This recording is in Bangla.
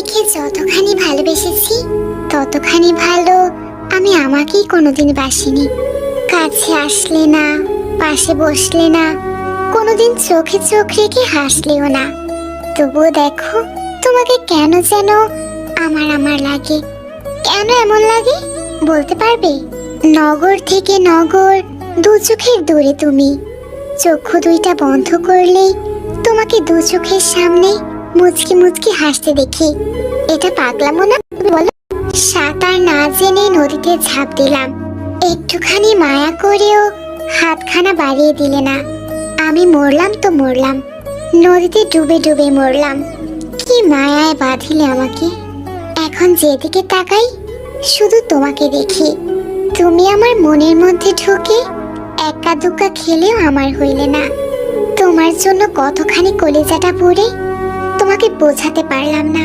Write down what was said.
তোমাকে যতখানি ভালোবেসেছি ততখানি ভালো আমি আমাকেই কোনোদিন বাসিনি। কাছে আসলে না, পাশে বসলে না, কোনোদিন চোখে চোখ রেখে হাসলেও না। তবুও দেখো, তোমাকে কেন যেন আমার আমার লাগে। কেন এমন লাগে বলতে পারবে? নগর থেকে নগর, দু চোখের দূরে তুমি। চক্ষু দুইটা বন্ধ করলেই তোমাকে দু চোখের সামনে মুচকি মুচকি হাসতে দেখি। এটা পাগলামো না বলো? সাঁতার না জেনে নদীতে ঝাঁপ দিলাম, একটুখানি মায়া করেও হাতখানা বাড়িয়ে দিলে না। আমি মরলাম তো মরলাম, নদীতে ডুবে ডুবে মরলাম। কি মায়ায় বাঁধিলে আমাকে। এখন যেদিকে তাকাই শুধু তোমাকে দেখি। তুমি আমার মনের মধ্যে ঢুকে একা দুক্কা খেলেও আমার হইলে না। তোমার জন্য কতখানি কলিজাটা পুড়ে তোমাকে বোঝাতে পারলাম না।